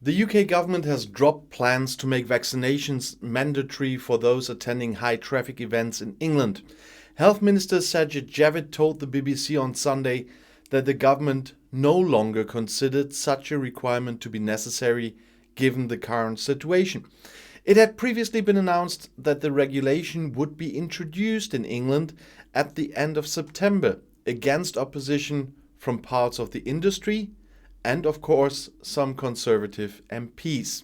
The UK government has dropped plans to make vaccinations mandatory for those attending high-traffic events in England. Health Minister Sajid Javid told the BBC on Sunday that the government no longer considered such a requirement to be necessary given the current situation. It had previously been announced that the regulation would be introduced in England at the end of September against opposition from parts of the industry and, of course, some Conservative MPs.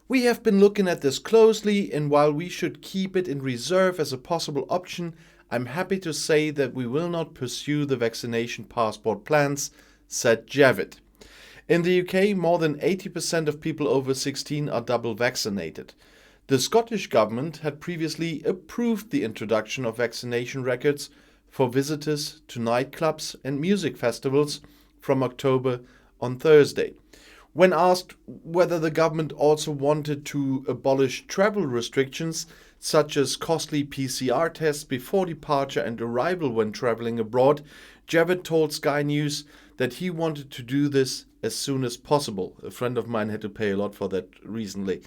We have been looking at this closely, and while we should keep it in reserve as a possible option, I'm happy to say that we will not pursue the vaccination passport plans, said Javid. In the UK, more than 80% of people over 16 are double vaccinated. The Scottish government had previously approved the introduction of vaccination records for visitors to nightclubs and music festivals from October on Thursday. When asked whether the government also wanted to abolish travel restrictions, such as costly PCR tests before departure and arrival when traveling abroad, Javid told Sky News that he wanted to do this as soon as possible. A friend of mine had to pay a lot for that recently.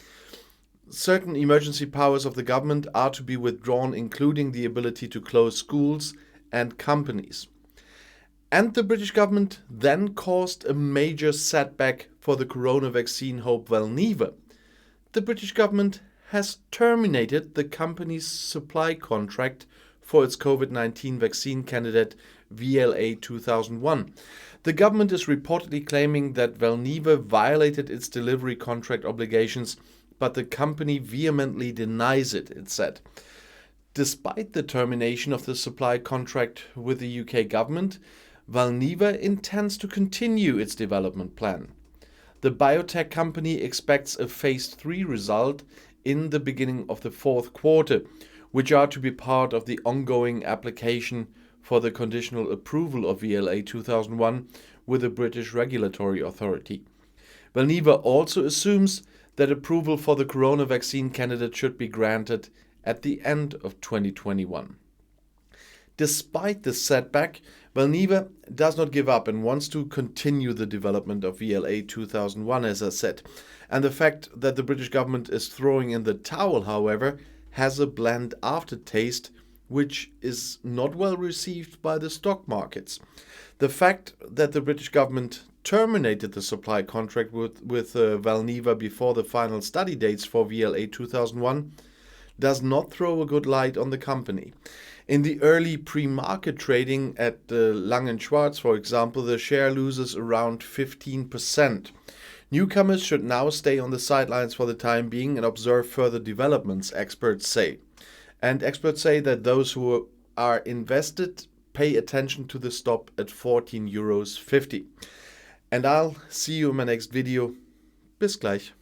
Certain emergency powers of the government are to be withdrawn, including the ability to close schools and companies. And the British government then caused a major setback for the corona vaccine hope Valneva. The British government has terminated the company's supply contract for its COVID-19 vaccine candidate VLA 2001. The government is reportedly claiming that Valneva violated its delivery contract obligations, but the company vehemently denies it, it said. Despite the termination of the supply contract with the UK government, Valneva intends to continue its development plan. The biotech company expects a phase 3 result in the beginning of the fourth quarter, which are to be part of the ongoing application for the conditional approval of VLA 2001 with the British regulatory authority. Valneva also assumes that approval for the corona vaccine candidate should be granted at the end of 2021. Despite this setback, Valneva does not give up and wants to continue the development of VLA 2001, as I said. And the fact that the British government is throwing in the towel, however, has a bland aftertaste, which is not well received by the stock markets. The fact that the British government terminated the supply contract with Valneva before the final study dates for VLA 2001 does not throw a good light on the company. In the early pre-market trading at Lang & Schwarz, for example, the share loses around 15%. Newcomers should now stay on the sidelines for the time being and observe further developments, experts say. And experts say that those who are invested pay attention to the stop at €14.50. And I'll see you in my next video. Bis gleich.